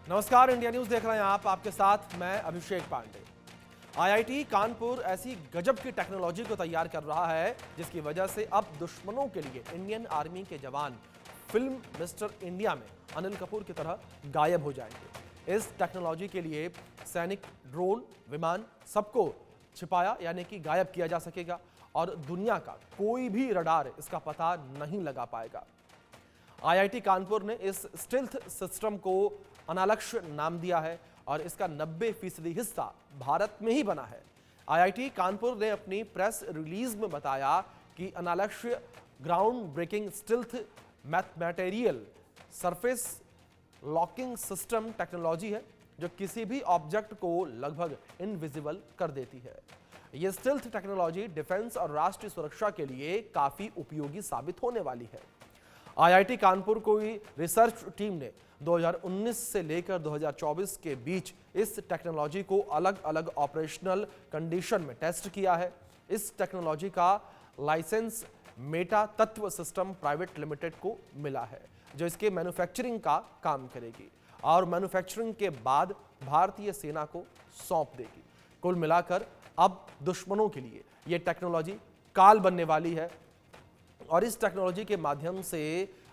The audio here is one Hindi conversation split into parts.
नमस्कार, इंडिया न्यूज देख रहे हैं आप। आपके साथ मैं अभिषेक पांडे। आईआईटी कानपुर ऐसी गजब की टेक्नोलॉजी को तैयार कर रहा है जिसकी वजह से अब दुश्मनों के लिए इंडियन आर्मी के जवान फिल्म मिस्टर इंडिया में अनिल कपूर की तरह गायब हो जाएंगे। इस टेक्नोलॉजी के लिए सैनिक, ड्रोन, विमान सबको छिपाया यानी कि गायब किया जा सकेगा और दुनिया का कोई भी रडार इसका पता नहीं लगा पाएगा। आईआईटी कानपुर ने इस स्टिल्थ सिस्टम को अनालक्ष्य नाम दिया है और इसका 90% हिस्सा भारत में ही बना है। आईआईटी कानपुर ने अपनी प्रेस रिलीज में बताया कि Analakshya ground breaking stealth metamaterial surface cloaking system technology है जो किसी भी ऑब्जेक्ट को लगभग इनविजिबल कर देती है। यह स्टिल्थ टेक्नोलॉजी डिफेंस और राष्ट्रीय सुरक्षा के लिए काफी उपयोगी साबित होने वाली है। आईआईटी कानपुर की रिसर्च टीम ने 2019 से लेकर 2024 के बीच इस टेक्नोलॉजी को अलग अलग ऑपरेशनल कंडीशन में टेस्ट किया है। इस टेक्नोलॉजी का लाइसेंस मेटा तत्व सिस्टम प्राइवेट लिमिटेड को मिला है जो इसके मैन्युफैक्चरिंग का काम करेगी और मैन्युफैक्चरिंग के बाद भारतीय सेना को सौंप देगी। कुल मिलाकर अब दुश्मनों के लिए यह टेक्नोलॉजी काल बनने वाली है और इस टेक्नोलॉजी के माध्यम से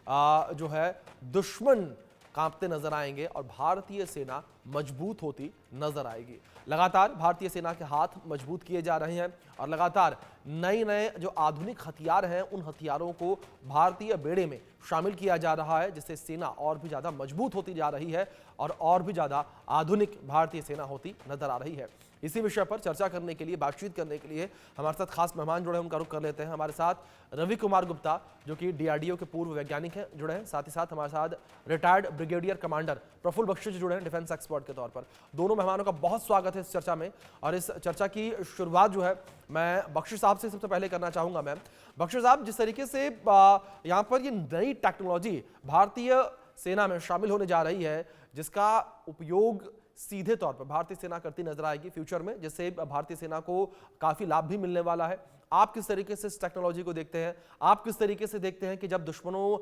जो है दुश्मन कांपते नजर आएंगे और भारतीय सेना मजबूत होती नजर आएगी। लगातार भारतीय सेना के हाथ मजबूत किए जा रहे हैं और लगातार नए नए जो आधुनिक हथियार हैं उन हथियारों को भारतीय बेड़े में शामिल किया जा रहा है जिससे सेना और भी ज़्यादा मजबूत होती जा रही है और भी ज़्यादा आधुनिक भारतीय सेना होती नजर आ रही है। इसी विषय पर चर्चा करने के लिए, बातचीत करने के लिए हमारे साथ खास मेहमान जुड़े हैं, उनका रुख कर लेते हैं। हमारे साथ रवि कुमार गुप्ता जो कि डीआरडीओ के पूर्व वैज्ञानिक हैं जुड़े हैं, साथ ही साथ हमारे साथ retired brigadier commander Prafulla Bakshi जुड़े हैं डिफेंस एक्सपर्ट के तौर पर। दोनों मेहमानों का बहुत स्वागत है इस चर्चा में और इस चर्चा की शुरुआत जो है मैं बख्शी साहब से सबसे पहले करना चाहूंगा। मैम बख्शी साहब, जिस तरीके से यहाँ पर ये नई टेक्नोलॉजी भारतीय सेना में शामिल होने जा रही है जिसका उपयोग सीधे तौर पर भारतीय सेना करती नजर आएगी फ्यूचर में, जिससे भारतीय सेना को काफी लाभ भी मिलने वाला है, आप किस तरीके से इस टेक्नोलॉजी को देखते हैं? आप किस तरीके से देखते हैं कि जब दुश्मनों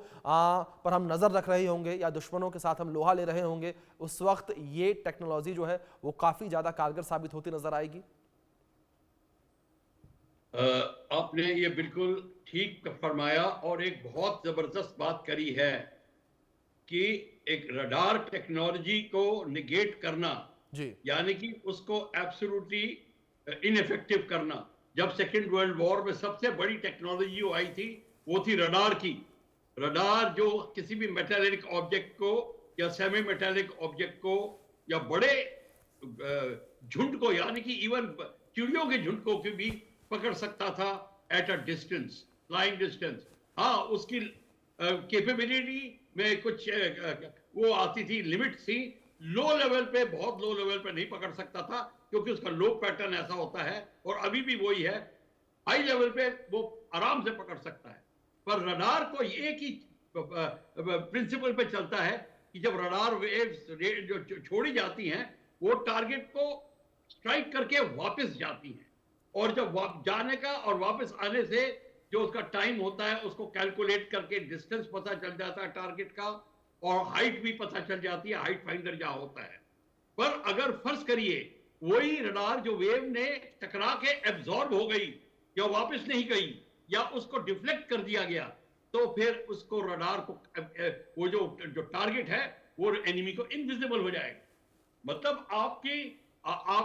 पर हम नजर रख रहे होंगे या दुश्मनों के साथ हम लोहा ले रहे होंगे उस वक्त ये टेक्नोलॉजी जो है वो काफी ज्यादा कारगर साबित होती नजर आएगी? आपने ये बिल्कुल ठीक फरमाया और एक बहुत जबरदस्त बात करी है कि एक रडार टेक्नोलॉजी को निगेट करना जी, यानी कि उसको एब्सोल्युटली इनइफेक्टिव करना। जब सेकेंड वर्ल्ड वॉर में सबसे बड़ी टेक्नोलॉजी आई थी वो थी रडार की। रडार जो किसी भी मेटालिक ऑब्जेक्ट को या सेमी मेटालिक ऑब्जेक्ट को या बड़े झुंड को यानी कि इवन चिड़ियों के झुंड को भी पकड़ सकता था at a distance, flying distance. हाँ, उसकी कैपेबिलिटी में कुछ वो आती थी, लिमिट थी। लो लेवल पे, बहुत लो लेवल पे नहीं पकड़ सकता था क्योंकि उसका लो पैटर्न ऐसा होता है और अभी भी वही है। हाई लेवल पे वो आराम से पकड़ सकता है। पर रडार को एक ही प्रिंसिपल पे चलता है कि जब रडार वेव्स जो छोड़ी जाती हैं वो टारगेट को स्ट्राइक करके वापस जाती हैं और जब जाने का और वापस आने से जो उसका टाइम होता है उसको कैलकुलेट करके डिस्टेंस पता चल जाता है टारगेट का और हाइट भी पता चल जाती है, हाइट फाइंडर जहां होता है। पर अगर फर्ज करिए वही रडार जो वेव ने टकरा के एब्जॉर्ब हो गई या वापस नहीं गई या उसको डिफ्लेक्ट कर दिया गया तो फिर उसको रडार को वो जो टारगेट है वो एनिमी को इनविजिबल हो जाएगा। मतलब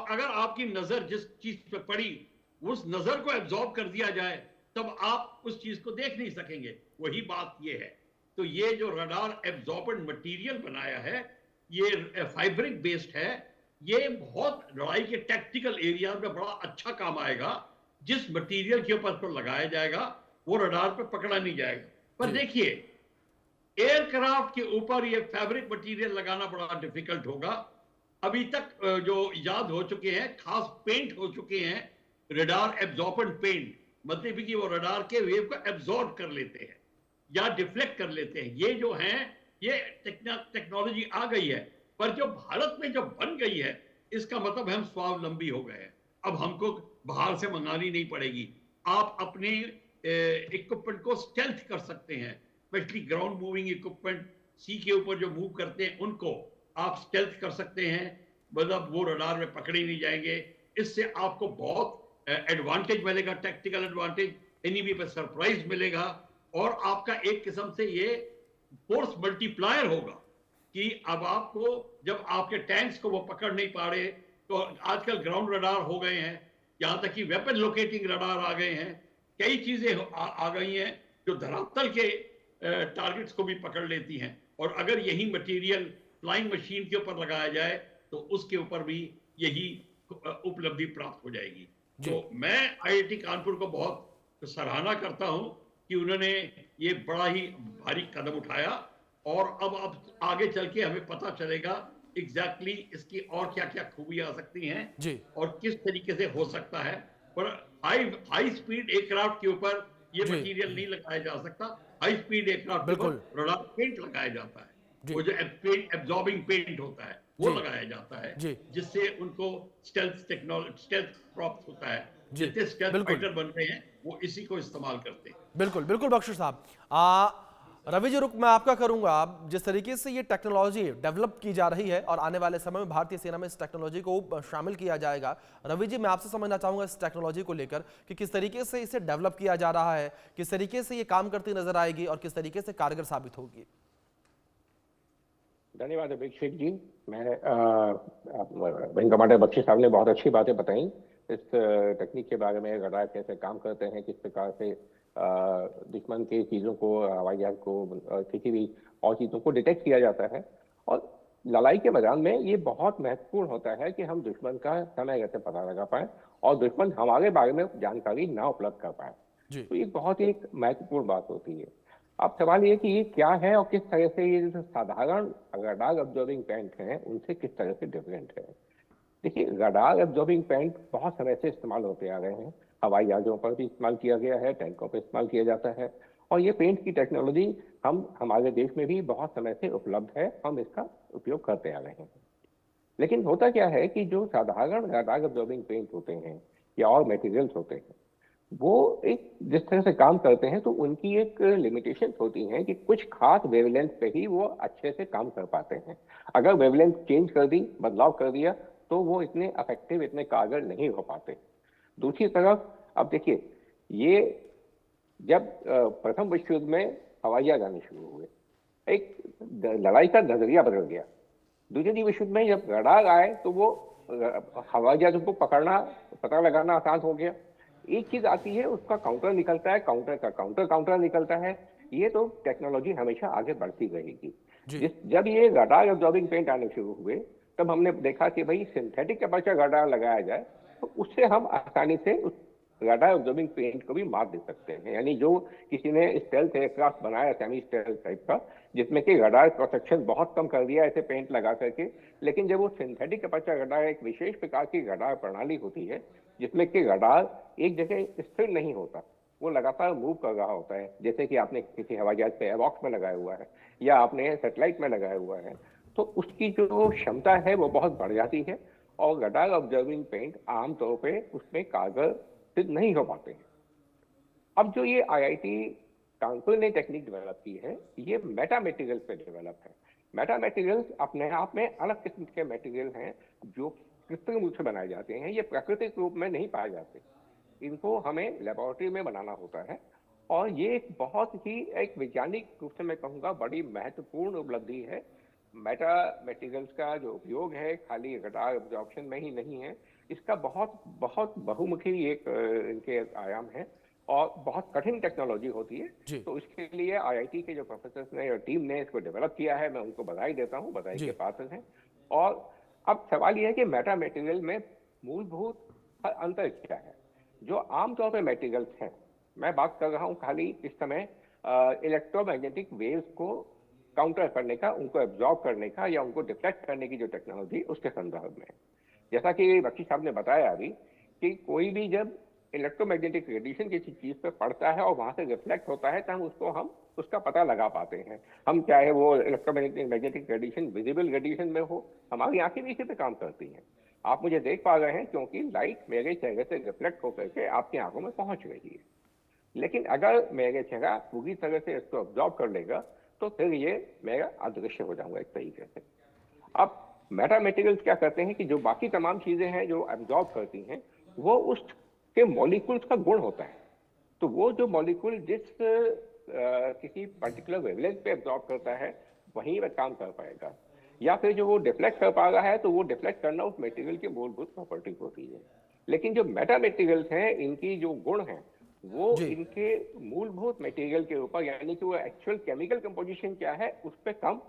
अगर आपकी नजर जिस चीज पे पड़ी उस नजर को एब्जॉर्ब कर दिया जाए तब आप उस चीज को देख नहीं सकेंगे। वही बात ये है। तो ये जो रडार एब्जॉर्बेंट मटेरियल बनाया है ये फाइब्रिक बेस्ड है। ये बहुत लड़ाई के टैक्टिकल एरिया में बड़ा अच्छा काम आएगा। जिस मटेरियल के ऊपर तो लगाया जाएगा वो रडार पे पकड़ा नहीं जाएगा। पर देखिए एयरक्राफ्ट के ऊपर ये फैब्रिक मटेरियल लगाना बड़ा डिफिकल्ट होगा। अभी तक जो इजाद हो चुके हैं खास पेंट हो चुके हैं रडार एब्जॉर्बेंट पेंट, मतलब कि वो रडार के वेव को एब्जॉर्ब कर लेते हैं या डिफ्लेक्ट कर लेते हैं। ये जो हैं ये टेक्नोलॉजी आ गई है पर जो भारत में जो बन गई है इसका मतलब हम स्वावलंबी हो गए हैं। अब हमको बाहर से मंगानी नहीं पड़ेगी। आप अपने इक्विपमेंट को स्टेल्थ कर सकते हैं, स्पेशली ग्राउंड मूविंग इक्विपमेंट, सी के ऊपर जो मूव करते हैं उनको। आप स्टेल्थ कर सकते हैं, मतलब वो रडार में पकड़े नहीं जाएंगे। इससे आपको बहुत एडवांटेज मिलेगा, टेक्टिकल एडवांटेज, एनिमी पे सरप्राइज मिलेगा, और आपका एक किस्म से ये फोर्स मल्टीप्लायर होगा कि अब आपको, जब आपके टैंक्स को वो पकड़ नहीं पा रहे, तो आजकल ग्राउंड रडार हो गए हैं, यहां तक कि वेपन लोकेटिंग रडार आ गए हैं, कई चीजें आ गई हैं जो धरातल के टारगेट्स को भी पकड़ लेती हैं। और अगर यही मटेरियल फ्लाइंग मशीन के ऊपर लगाया जाए तो उसके ऊपर भी यही उपलब्धि प्राप्त हो जाएगी। तो मैं आईआईटी कानपुर को बहुत सराहना करता हूं कि उन्होंने ये बड़ा ही भारी कदम उठाया, और अब आगे चल के हमें पता चलेगा एग्जैक्टली इसकी और क्या क्या खूबियां आ सकती हैं जी। और किस तरीके से हो सकता है। पर हाई स्पीड एयरक्राफ्ट के ऊपर ये जी। मटेरियल नहीं लगाया जा सकता। हाई स्पीड एयरक्राफ्ट के बिल्कुल। ऊपर रडार पेंट लगाया जाता है, जी। वो जो एब्जॉर्बिंग पेंट होता है वो जी। लगाया जाता है, जी। जिससे उनको स्टेल्थ टेक्नोलॉजी, स्टेल्थ प्राप्त होता है। जी। जितने स्टेल्थ बिल्कुल फाइटर बन रहे हैं वो इसी को इस्तेमाल करते हैं। बिल्कुल बिल्कुल बख्शी साहब, रवि जी, रुक मैं आपका करूंगा। जिस तरीके से ये टेक्नोलॉजी डेवलप की जा रही है और आने वाले समय में भारतीय सेना में इस टेक्नोलॉजी को शामिल किया जाएगा, रवि जी मैं आपसे समझना चाहूंगा इस टेक्नोलॉजी को लेकर कि किस तरीके से इसे डेवलप किया जा रहा है, किस तरीके से ये काम करती नजर आएगी और किस तरीके से कारगर साबित होगी। धन्यवाद अभिषेक जी। मैं विंग कमांडर बख्शी साहब ने बहुत अच्छी बातें बताई इस टेक्निक के बारे में, रडार कैसे काम करते हैं, किस प्रकार से दुश्मन की चीज़ों को, हवाई जहाज को, किसी भी और चीज़ों को डिटेक्ट किया जाता है। और लड़ाई के मैदान में ये बहुत महत्वपूर्ण होता है कि हम दुश्मन का समय कैसे पता लगा पाए और दुश्मन हमारे बारे में जानकारी ना उपलब्ध कर पाए। तो ये बहुत ही एक महत्वपूर्ण बात होती है। अब सवाल ये कि ये क्या है और किस तरह से ये जो साधारण रडार ऑब्जर्विंग पैंट हैं उनसे किस तरह से डिफरेंट है। देखिए, रडार ऑब्जर्विंग पैंट बहुत समय से इस्तेमाल होते आ रहे हैं, हवाई जहाजों पर भी इस्तेमाल किया गया है, टैंकों पर इस्तेमाल किया जाता है, और ये पेंट की टेक्नोलॉजी हमारे देश में भी बहुत समय से उपलब्ध है, हम इसका उपयोग करते आ रहे हैं। लेकिन होता क्या है कि जो साधारण रडार ऑब्जर्विंग पेंट होते हैं या और मटेरियल्स होते हैं, वो एक जिस तरह से काम करते हैं तो उनकी एक लिमिटेशंस होती हैं कि कुछ खास वेवलेंथ पे ही वो अच्छे से काम कर पाते हैं। अगर वेवलेंथ चेंज कर दी, बदलाव कर दिया, तो वो इतने इफेक्टिव, इतने कारगर नहीं हो पाते। दूसरी तरफ अब देखिए, ये जब प्रथम विश्व युद्ध में हवाई जहाज आने शुरू हुए, एक लड़ाई का नजरिया बदल गया। दूसरे विश्व युद्ध में जब रडार आए तो वो हवाई जहाजों को पकड़ना, पता लगाना आसान हो गया। एक चीज आती है, उसका काउंटर निकलता है, काउंटर का काउंटर निकलता है। ये तो टेक्नोलॉजी हमेशा आगे बढ़ती रहेगी। जब ये रडार ऑब्जर्विंग पेंट आने शुरू हुए, तब हमने देखा कि भाई सिंथेटिक अपर्चर रडार लगाया जाए तो उससे हम आसानी से उस रडार ऑब्जर्विंग पेंट को भी मार दे सकते हैं। यानी जो किसी ने स्टेल्थ एयरक्राफ्ट बनाया, सेमी स्टेल्थ टाइप का, जिसमें कि रडार प्रोटेक्शन बहुत कम कर दिया ऐसे पेंट लगा करके, लेकिन जब वो सिंथेटिक अपर्चर रडार एक विशेष प्रकार की रडार प्रणाली होती है जिसमें कि रडार एक जगह स्थिर नहीं होता, वो लगातार मूव कर रहा होता है, जैसे कि आपने किसी हवाई जहाज पे एवॉक्स में लगाया हुआ है या आपने सैटेलाइट में लगाया हुआ है, तो उसकी जो क्षमता है वो बहुत बढ़ जाती है और रडार ऑब्जर्विंग पेंट आमतौर पे उसमें कारगर सिद्ध नहीं हो पाते हैं। अब जो ये आईआईटी कानपुर ने टेक्निक डेवलप की है, ये मेटा मटेरियल पे डेवलप है। मेटा मटेरियल्स अपने आप में अलग किस्म के मटेरियल हैं जो कृत्रिम रूप से बनाए जाते हैं, ये प्राकृतिक रूप में नहीं पाए जाते, इनको हमें लेबोरेटरी में बनाना होता है। और ये एक बहुत ही एक वैज्ञानिक रूप से मैं कहूँगा बड़ी महत्वपूर्ण उपलब्धि है। मेटा मटेरियल्स का जो उपयोग है खाली रडार ऑब्जर्वेशन में ही नहीं है, इसका बहुत बहुत बहुमुखी एक इनके आयाम है और बहुत कठिन टेक्नोलॉजी होती है। तो इसके लिए आईआईटी के जो प्रोफेसर ने और टीम ने इसको डेवलप किया है, मैं उनको बधाई देता हूँ, बधाई के पात्र हैं। और अब सवाल यह है कि मेटा मटेरियल में मूलभूत अंतर क्या है। जो आमतौर पर मटेरियल्स हैं, मैं बात कर रहा हूँ खाली इस समय इलेक्ट्रोमैग्नेटिक वेव्स को काउंटर करने का, उनको एब्जॉर्ब करने का या उनको डिफ्लेक्ट करने की जो टेक्नोलॉजी, उसके संदर्भ में। जैसा कि बख्शी साहब ने बताया अभी कि कोई भी जब इलेक्ट्रोमैग्नेटिक रेडिएशन किसी चीज पे पड़ता है और वहां से रिफ्लेक्ट होता है, तो हम उसका पता लगा पाते हैं। हम चाहे वो इलेक्ट्रोमैग्नेटिक रेडिएशन विजिबल रेडिएशन में हो, हमारी आंखें भी इसी पे काम करती हैं। आप मुझे देख पा रहे हैं क्योंकि लाइट मेरे चेहरे से रिफ्लेक्ट होकर के आपकी आंखों में पहुंच रही है। लेकिन अगर मेरे चेहरा पूरी तरह से इसको ऑब्जॉर्व कर लेगा तो फिर ये मेरा अदृश्य हो जाऊंगा एक तरीके से। अब मेटा मटेरियल्स क्या करते हैं कि जो बाकी तमाम चीजें हैं जो एब्जॉर्ब करती हैं, वो उसके मॉलिक्यूल्स का गुण होता है। तो वो जो मॉलिक्यूल जिस किसी पर्टिकुलर वेवलेंथ पे एब्जॉर्ब करता है, वहीं वह काम कर पाएगा। या फिर जो वो डिफ्लेक्ट कर पा रहा है, तो वो डिफ्लेक्ट करना उस मटेरियल की मूलभूत प्रॉपर्टी होती है। लेकिन जो मेटा मटेरियल्स हैं, इनकी जो गुण हैं, वो जी इनके मूलभूत मटेरियल के ऊपर, यानी कि वो एक्चुअल केमिकल कंपोजिशन क्या है उस पे कम,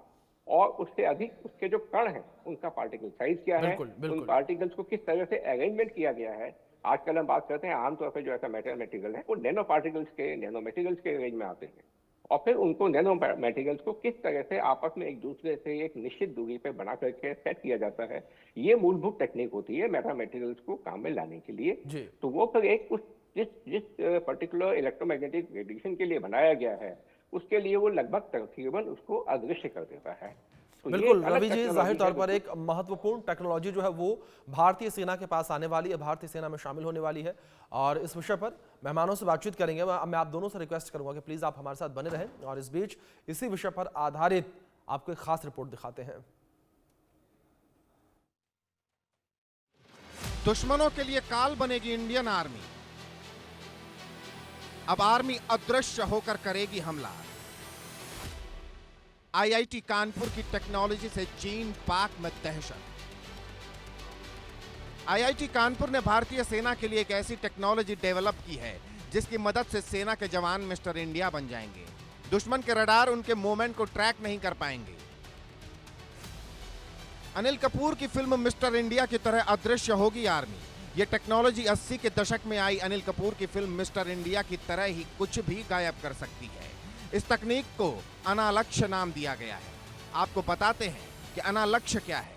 और उससे अधिक उसके जो कण हैं उनका पार्टिकल साइज क्या है, बिल्कुल उन बिल्कुल। पार्टिकल्स को किस तरह से अरेंजमेंट किया गया है। आजकल हम बात करते हैं आमतौर पर जो ऐसा मेटल मटेरियल है वो नैनो पार्टिकल्स के, नैनो मटेरियल्स के रेंज में आते हैं, और फिर उनको नैनो मटेरियल्स को किस तरह से आपस में एक दूसरे से एक निश्चित दूरी पे बना करके सेट किया जाता है, ये मूलभूत टेक्निक होती है मेटा मटेरियल्स को काम में लाने के लिए। जी तो वो फिर एक उस जिस जिस पर्टिकुलर इलेक्ट्रोमैग्नेटिक रेडिएशन के लिए बनाया गया है, उसके लिए वो लगभग तकरीबन उसको अदृश्य कर देता है। तो ये बिल्कुल एक अलग रवि जी, टेक्नोलॉजी जाहिर है तौर पर बिल्कुल। एक महत्वपूर्ण टेक्नोलॉजी जो है वो भारतीय सेना के पास आने वाली है, भारतीय सेना में शामिल होने वाली है, और इस विषय पर मेहमानों से बातचीत करेंगे। मैं आप दोनों से रिक्वेस्ट करूंगा कि प्लीज़ आप हमारे साथ बने रहें, और इस बीच इसी विषय पर आधारित आपको एक खास रिपोर्ट दिखाते हैं। दुश्मनों के लिए काल बनेगी इंडियन आर्मी। अब आर्मी अदृश्य होकर करेगी हमला। आईआईटी कानपुर की टेक्नोलॉजी से चीन पाक में दहशत। आईआईटी कानपुर ने भारतीय सेना के लिए एक ऐसी टेक्नोलॉजी डेवलप की है जिसकी मदद से सेना के जवान मिस्टर इंडिया बन जाएंगे। दुश्मन के रडार उनके मूवमेंट को ट्रैक नहीं कर पाएंगे। अनिल कपूर की फिल्म मिस्टर इंडिया की तरह अदृश्य होगी आर्मी। यह टेक्नोलॉजी 80 के दशक में आई अनिल कपूर की फिल्म मिस्टर इंडिया की तरह ही कुछ भी गायब कर सकती है। इस तकनीक को अनालक्ष्य नाम दिया गया है। आपको बताते हैं कि अनालक्ष्य क्या है।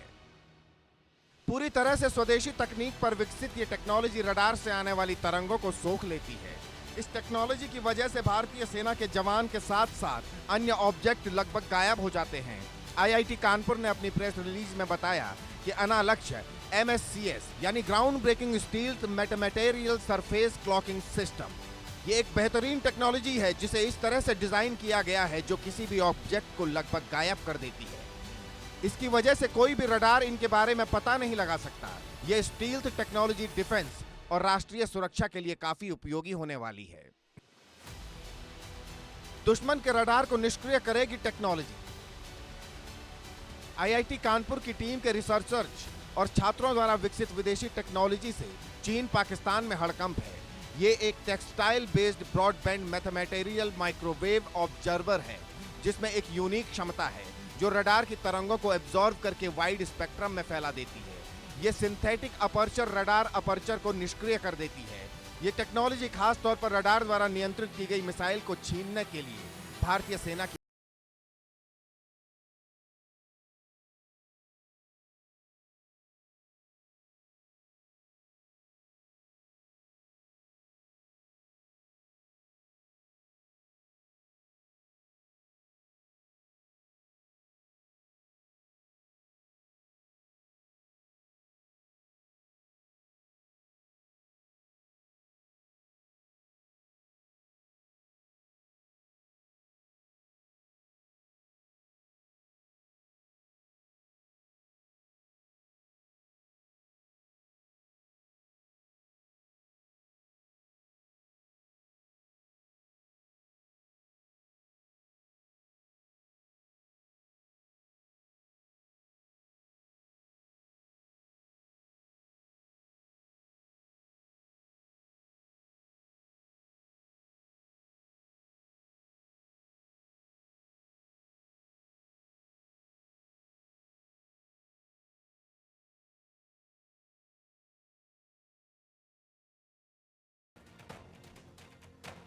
पूरी तरह से स्वदेशी तकनीक पर विकसित ये टेक्नोलॉजी रडार से आने वाली तरंगों को सोख लेती है। इस टेक्नोलॉजी की वजह से भारतीय सेना के जवान के साथ साथ अन्य ऑब्जेक्ट लगभग गायब हो जाते हैं। आईआईटी कानपुर ने अपनी प्रेस रिलीज में बताया कि अनालक्ष्य MSCS यानी ground breaking stealth metamaterial surface cloaking system, ये एक बेहतरीन टेक्नोलॉजी है जिसे इस तरह से डिजाइन किया गया है जो किसी भी ऑब्जेक्ट को लगभग गायब कर देती है। इसकी वजह से कोई भी रडार इनके बारे में पता नहीं लगा सकता। यह स्टील्थ टेक्नोलॉजी डिफेंस और राष्ट्रीय सुरक्षा के लिए काफी उपयोगी होने वाली है। दुश्मन के रडार को निष्क्रिय करेगी टेक्नोलॉजी। आईआईटी कानपुर की टीम के रिसर्चर्स और छात्रों द्वारा विकसित विदेशी टेक्नोलॉजी से चीन पाकिस्तान में हड़कंप है। ये एक textile based broadband metamaterial microwave absorber है जिसमें एक यूनिक क्षमता है जो रडार की तरंगों को एब्जॉर्ब करके वाइड स्पेक्ट्रम में फैला देती है। ये सिंथेटिक अपर्चर रडार अपर्चर को निष्क्रिय कर देती है। ये टेक्नोलॉजी खास तौर पर रडार द्वारा नियंत्रित की गई मिसाइल को छीनने के लिए भारतीय सेना की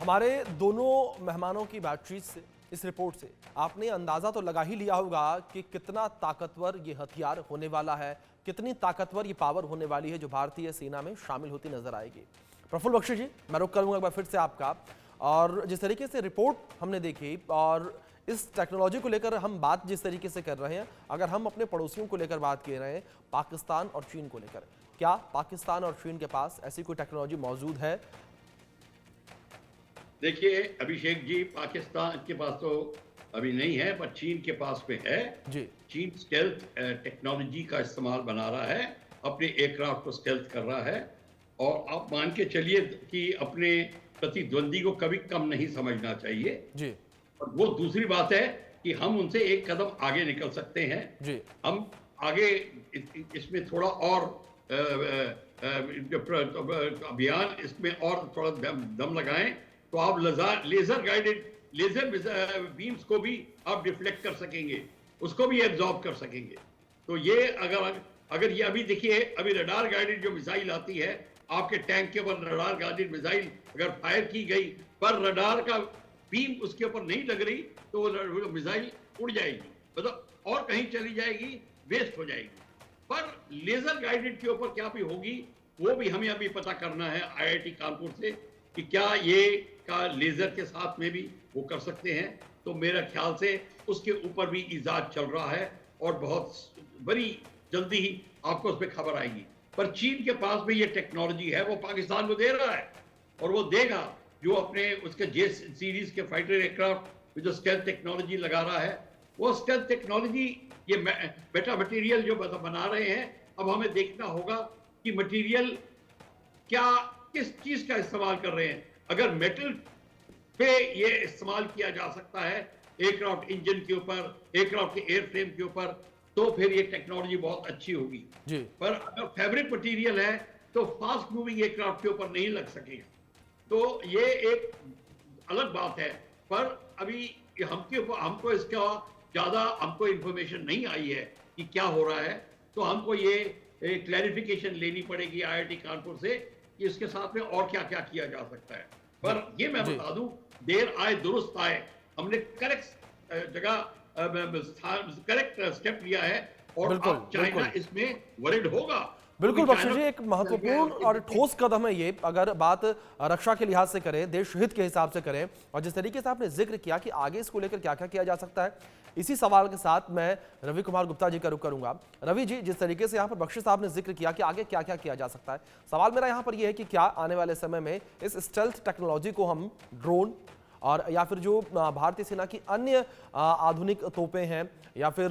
हमारे दोनों मेहमानों की बातचीत से, इस रिपोर्ट से आपने अंदाजा तो लगा ही लिया होगा कि कितना ताकतवर ये हथियार होने वाला है, कितनी ताकतवर ये पावर होने वाली है जो भारतीय सेना में शामिल होती नजर आएगी। प्रफुल्ल बख्शी जी, मैं रुक करूंगा एक बार फिर से आपका। और जिस तरीके से रिपोर्ट हमने देखी और इस टेक्नोलॉजी को लेकर हम बात जिस तरीके से कर रहे हैं, अगर हम अपने पड़ोसियों को लेकर बात कर रहे हैं, पाकिस्तान और चीन को लेकर, क्या पाकिस्तान और चीन के पास ऐसी कोई टेक्नोलॉजी मौजूद है? देखिए अभिषेक जी, पाकिस्तान के पास तो अभी नहीं है, पर चीन के पास में है। जी चीन स्टेल्थ टेक्नोलॉजी का इस्तेमाल बना रहा है, अपने एयरक्राफ्ट को स्टेल्थ कर रहा है, और आप मान के चलिए कि अपने प्रतिद्वंदी को कभी कम नहीं समझना चाहिए। जी और वो दूसरी बात है कि हम उनसे एक कदम आगे निकल सकते हैं। जी हम आगे इसमें थोड़ा और अभियान इसमें और थोड़ा दम लगाएं, तो आप लेजर गाइडेड लेजर बीम्स को भी आप डिफ्लेक्ट कर सकेंगे, उसको भी एब्जॉर्ब कर सकेंगे। तो ये अगर ये अभी देखिए, अभी रडार गाइडेड जो मिसाइल आती है, आपके टैंक के ऊपर रडार गाइडेड मिसाइल अगर फायर की गई पर रडार का बीम उसके ऊपर नहीं लग रही, तो वो मिसाइल उड़ जाएगी, मतलब और कहीं चली जाएगी, वेस्ट हो जाएगी। पर लेजर गाइडेड के ऊपर क्या भी होगी, वो भी हमें अभी पता करना है आईआईटी कानपुर से कि क्या ये का लेजर के साथ में भी वो कर सकते हैं। तो मेरा ख्याल से उसके ऊपर भी इजाद चल रहा है, और बहुत बड़ी जल्दी ही आपको उस पर खबर आएगी। पर चीन के पास में ये टेक्नोलॉजी है, वो पाकिस्तान को दे रहा है, और वो देगा। जो अपने उसके जे सीरीज के फाइटर एयरक्राफ्ट में जो स्टेल्थ टेक्नोलॉजी लगा रहा है, वो स्टेल्थ टेक्नोलॉजी, ये बेटा मटेरियल जो बना रहे हैं, अब हमें देखना होगा कि मटेरियल क्या, किस चीज का इस्तेमाल कर रहे हैं। अगर मेटल पे ये इस्तेमाल किया जा सकता है एयरक्राफ्ट इंजन के ऊपर, एयरक्राफ्ट के एयरफ्रेम के ऊपर, तो फिर ये टेक्नोलॉजी बहुत अच्छी होगी जी। पर अगर फैब्रिक मटेरियल है तो फास्ट मूविंग एयरक्राफ्ट के ऊपर नहीं लग सकेगा। तो ये एक अलग बात है। पर अभी हमको इसका ज्यादा हमको इंफॉर्मेशन नहीं आई है कि क्या हो रहा है, तो हमको ये क्लैरिफिकेशन लेनी पड़ेगी आईआईटी कानपुर से कि इसके साथ में और क्या क्या किया जा सकता है। पर ये मैं बता दूं, देर आए दुरुस्त आए, हमने करेक्ट जगह करेक्ट स्टेप लिया है, और बिल्कुल, अब चाइना बिल्कुल। इसमें वरिड होगा। बिल्कुल क्योंकि बख्शी जी, एक महत्वपूर्ण और ठोस कदम है ये, अगर बात रक्षा के लिहाज से करें, देश हित के हिसाब से करें, और जिस तरीके से आपने जिक्र किया कि आगे इसको लेकर क्या क्या किया जा सकता है, इसी सवाल के साथ मैं रवि कुमार गुप्ता जी का रुख करूंगा। रवि जी, जिस तरीके से यहाँ पर बख्शी साहब ने जिक्र किया कि आगे क्या क्या किया जा सकता है, सवाल मेरा यहाँ पर यह है कि क्या आने वाले समय में इस स्टेल्थ टेक्नोलॉजी को हम ड्रोन और या फिर जो भारतीय सेना की अन्य आधुनिक तोपें हैं, या फिर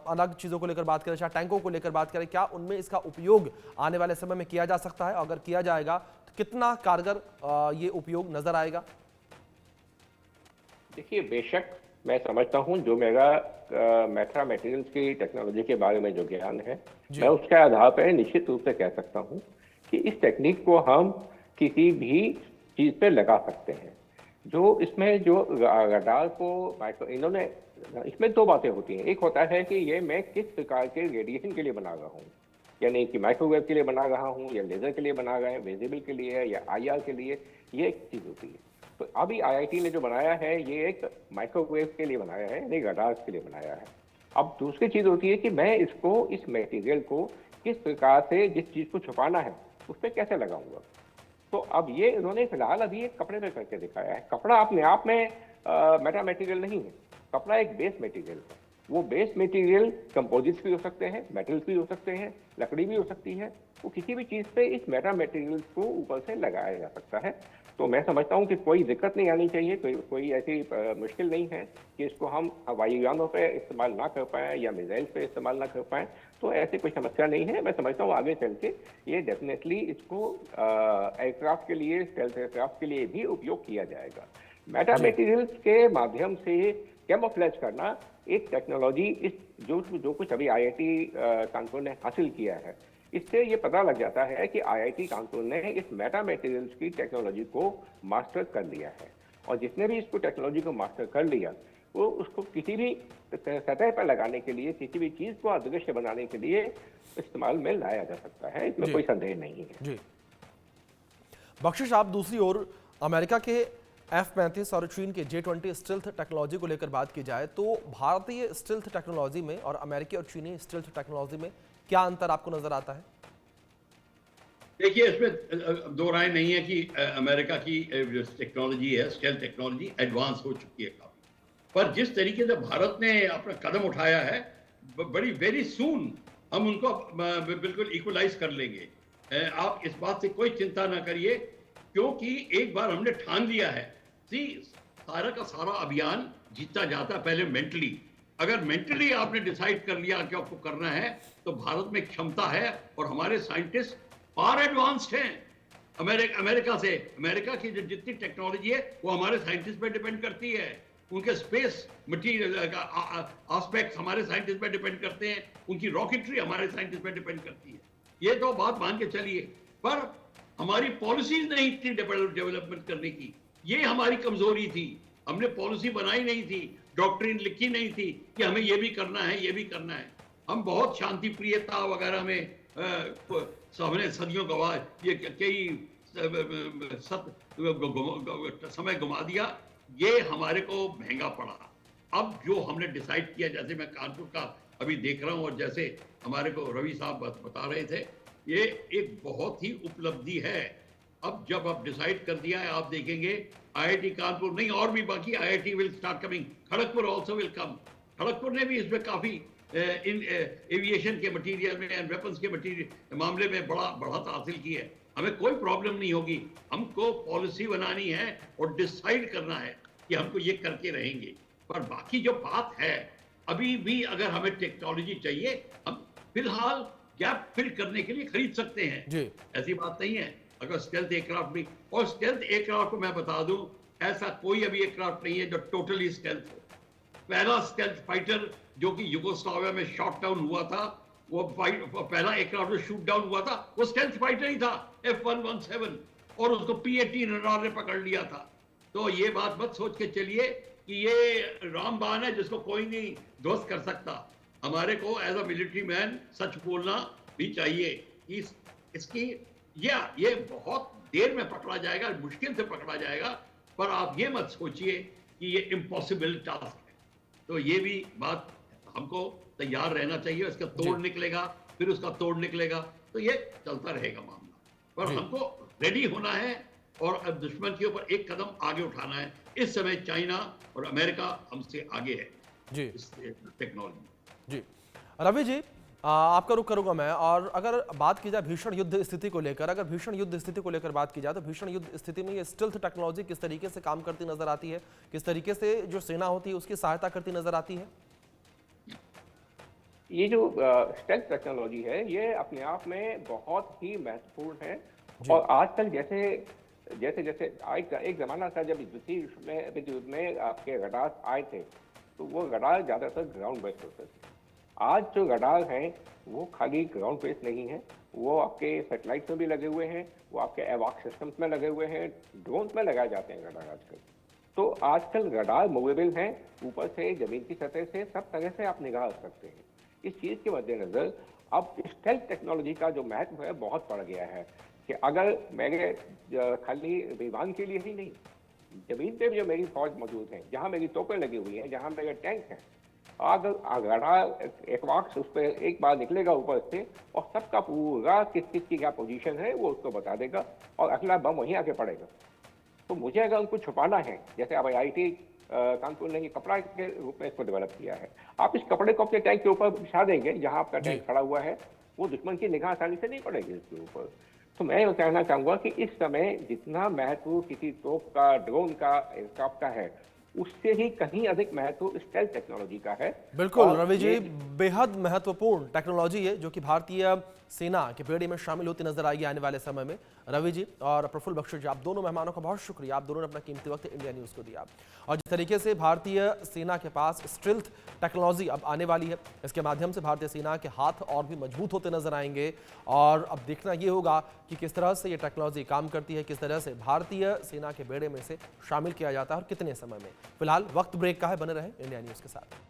अलग चीज़ों को लेकर बात करें, चाहे टैंकों को लेकर बात करें, क्या उनमें इसका उपयोग आने वाले समय में किया जा सकता है? अगर किया जाएगा तो कितना कारगर ये उपयोग नजर आएगा? देखिए, बेशक मैं समझता हूं, जो मेरा मेट्रा मटेरियल्स की टेक्नोलॉजी के बारे में जो ज्ञान है, मैं उसके आधार पर निश्चित रूप से कह सकता हूं कि इस टेक्निक को हम किसी भी चीज पे लगा सकते हैं। जो इसमें जो रडार को इन्होंने, इसमें दो बातें होती हैं। एक होता है कि ये मैं किस प्रकार के रेडिएशन के लिए बना रहा हूँ, यानी कि माइक्रोवेव के लिए बना रहा हूँ, या लेजर के लिए बना रहा है, विजिबल के लिए, या आईआर के लिए, ये एक चीज होती है। तो अभी आईआईटी ने जो बनाया है, ये एक माइक्रोवेव के लिए बनाया है, यानी रडार के लिए बनाया है। अब दूसरी चीज होती है कि मैं इसको, इस मटेरियल को किस प्रकार से, जिस चीज को छुपाना है उस पर कैसे लगाऊंगा। तो अब ये इन्होंने फिलहाल अभी एक कपड़े पे करके दिखाया है। कपड़ा अपने आप में मेटा मटेरियल नहीं है, कपड़ा एक बेस मटेरियल है। वो बेस मटेरियल कंपोजिट्स भी हो सकते हैं, मेटल्स भी हो सकते हैं, लकड़ी भी हो सकती है। वो किसी भी चीज़ पे इस मेटा मटेरियल को ऊपर से लगाया जा सकता है। तो मैं समझता हूँ कि कोई दिक्कत नहीं आनी चाहिए, कोई ऐसी मुश्किल नहीं है कि इसको हम वायुयानों पे इस्तेमाल ना कर पाएँ या मिसाइल पे इस्तेमाल ना कर पाएँ। तो ऐसी कोई समस्या नहीं है। मैं समझता हूँ आगे चल के ये डेफिनेटली इसको एयरक्राफ्ट के लिए, स्टेल्थ एयरक्राफ्ट के लिए भी उपयोग किया जाएगा। मेटा मटेरियल्स के माध्यम से कैमोफ्लेज करना एक टेक्नोलॉजी, इस जो कुछ अभी आईआईटी कानपुर ने हासिल किया है, इससे ये पता लग जाता है कि आईआईटी कानपुर ने इस मेटा मटेरियल्स की टेक्नोलॉजी को मास्टर कर लिया है। और जिसने भी इसको टेक्नोलॉजी को मास्टर कर लिया, वो उसको किसी भी सतह पर लगाने के लिए, किसी भी चीज को अदृश्य बनाने के लिए इस्तेमाल में लाया जा सकता है। इसमें कोई संदेह नहीं है जी। बख्शिश, आप दूसरी ओर अमेरिका के F-35 और चीन के J-20 स्टेल्थ टेक्नोलॉजी को लेकर बात की जाए, तो भारतीय स्टेल्थ टेक्नोलॉजी में और अमेरिकी और चीनी स्टेल्थ टेक्नोलॉजी में क्या अंतर आपको नजर आता है? देखिए, इसमें दो राय नहीं है कि अमेरिका की जो टेक्नोलॉजी है, स्टेल्थ टेक्नोलॉजी एडवांस हो चुकी है काफी। पर जिस तरीके से भारत ने अपना कदम उठाया है, बड़ी वेरी सून हम उनको बिल्कुल इक्वलाइज कर लेंगे। आप इस बात से कोई चिंता ना करिए, क्योंकि एक बार हमने ठान लिया है। सारा का सारा अभियान जीता जाता है पहले मेंटली। अगर मेंटली आपने डिसाइड कर लिया कि आपको करना है, तो भारत में क्षमता है और हमारे साइंटिस्ट फार एडवांस्ड हैं अमेरिका की जो जितनी टेक्नोलॉजी है वो हमारे साइंटिस्ट पे डिपेंड करती है। उनके स्पेस मटीरियल एस्पेक्ट्स हमारे साइंटिस्ट पे डिपेंड करते हैं, उनकी रॉकेटरी हमारे साइंटिस्ट पे डिपेंड करती है। ये तो बात मान के चलिए, पर हमारी पॉलिसीज नहीं इतनी डेवलपमेंट करने की, ये हमारी कमजोरी थी। हमने पॉलिसी बनाई नहीं थी, डॉक्ट्रिन लिखी नहीं थी कि हमें ये भी करना है, ये भी करना है। हम बहुत शांति प्रियता वगैरह में हमने सदियों गवा ये कई समय घुमा दिया, ये हमारे को महंगा पड़ा। अब जो हमने डिसाइड किया, जैसे मैं कानपुर का अभी देख रहा हूं और जैसे हमारे को रवि साहब बता रहे थे, ये एक बहुत ही उपलब्धि है। अब जब आप डिसाइड कर दिया है, आप देखेंगे आईआईटी कानपुर नहीं और भी बाकी IIT will start coming, Kharagpur also will come. Kharagpur ने भी इसमें काफी इन एविएशन के मटेरियल में एंड वेपन्स के मटेरियल मामले में बड़ा बढ़त हासिल की है। हमें कोई प्रॉब्लम नहीं होगी। हमको पॉलिसी बनानी है और डिसाइड करना है कि हमको ये करके रहेंगे। पर बाकी जो बात है, अभी भी अगर हमें टेक्नोलॉजी चाहिए, हम फिलहाल गैप फिल करने के लिए खरीद सकते हैं जी। ऐसी बात नहीं है। अगर स्टेल्थ एयरक्राफ्ट भी, और स्टेल्थ एयरक्राफ्ट को मैं बता दूं, ऐसा कोई अभी एयरक्राफ्ट नहीं है जो टोटली स्टेल्थ हो। पहला स्टेल्थ फाइटर जो कि युगोस्लाविया में शॉट डाउन हुआ था, वो पहला एयरक्राफ्ट जो शूट डाउन हुआ था वो स्टेल्थ फाइटर ही था, F117, और उसको P-18 रडार ने पकड़ लिया था। तो ये बात मत सोच के चलिए कि ये रामबाण है जिसको कोई नहीं ध्वस्त कर सकता। हमारे को एज अ मिलिट्री मैन सच बोलना भी चाहिए कि इसकी ये बहुत देर में पकड़ा जाएगा, मुश्किल से पकड़ा जाएगा, पर आप ये मत सोचिए कि ये इम्पॉसिबल टास्क है। तो ये भी बात हमको तैयार रहना चाहिए। इसका तोड़ निकलेगा, फिर उसका तोड़ निकलेगा, तो ये चलता रहेगा मामला। पर हमको रेडी होना है और अब दुश्मन के ऊपर एक कदम आगे उठाना है। इस समय चाइना और अमेरिका हमसे आगे है जी इस टेक्नोलॉजी जी। रवि जी, आपका रुख करूंगा मैं, और अगर बात की जाए भीषण युद्ध स्थिति को लेकर, अगर भीषण युद्ध स्थिति को लेकर बात की जाए तो भीषण युद्ध स्थिति में ये स्टेल्थ टेक्नोलॉजी किस तरीके से काम करती नजर आती है, किस तरीके से जो सेना होती है उसकी सहायता करती नजर आती है? ये जो स्टेल्थ टेक्नोलॉजी है ये अपने आप में बहुत ही महत्वपूर्ण है। और आजकल जैसे जैसे जैसे एक जमाना था जब द्वितीय युद्ध में आपके रडार आए थे, तो वो रडार ज्यादातर ग्राउंड बेस्ड होते थे। आज जो रडार हैं वो खाली ग्राउंड बेस्ड नहीं है, वो आपके सैटेलाइट में भी लगे हुए हैं, वो आपके एवॉक सिस्टम्स में लगे हुए हैं, ड्रोन में लगाए जाते हैं रडार आजकल। तो आजकल रडार मूवेबल हैं, ऊपर से जमीन की सतह से सब तरह से आप निगाह रख सकते हैं। इस चीज के मद्देनजर अब स्टेल्थ टेक्नोलॉजी का जो महत्व है बहुत बढ़ गया है कि अगर मेरे खाली विमान के लिए ही नहीं, जमीन पे भी जो मेरी फौज मौजूद है, जहां मेरी तोपें लगी हुई हैं, जहां मेरे टैंक हैं, अगर रडार एक वक्त उस पर एक बार निकलेगा ऊपर से और सबका पूरा किस किस की क्या पोजीशन है वो उसको बता देगा और अगला बम वहीं आके पड़ेगा। तो मुझे अगर उनको छुपाना है, जैसे अब आईआईटी कानपुर ने ये कपड़ा के रूप में इसको डेवलप किया है, आप इस कपड़े को अपने टैंक के ऊपर बिछा देंगे, जहां आपका टैंक खड़ा हुआ है वो दुश्मन की निगाह आसानी से नहीं पड़ेगी इसके ऊपर। तो मैं ये कहना चाहूंगा कि इस समय जितना महत्व किसी तोप का, ड्रोन का, एयरक्राफ्ट का है, उससे ही कहीं अधिक महत्व स्टेल्थ टेक्नोलॉजी का है। बिल्कुल रवि जी, बेहद महत्वपूर्ण टेक्नोलॉजी है जो कि भारतीय सेना के बेड़े में शामिल होती नजर आएगी आने वाले समय में। रवि जी और प्रफुल्ल बख्शी जी, आप दोनों मेहमानों का बहुत शुक्रिया, आप दोनों ने अपना कीमती वक्त इंडिया न्यूज को दिया। और जिस तरीके से भारतीय सेना के पास स्टेल्थ टेक्नोलॉजी अब आने वाली है, इसके माध्यम से भारतीय सेना के हाथ और भी मजबूत होते नजर आएंगे। और अब देखना ये होगा कि किस तरह से ये टेक्नोलॉजी काम करती है, किस तरह से भारतीय सेना के बेड़े में से शामिल किया जाता है और कितने समय में। फिलहाल वक्त ब्रेक का है, बने रहे इंडिया न्यूज के साथ।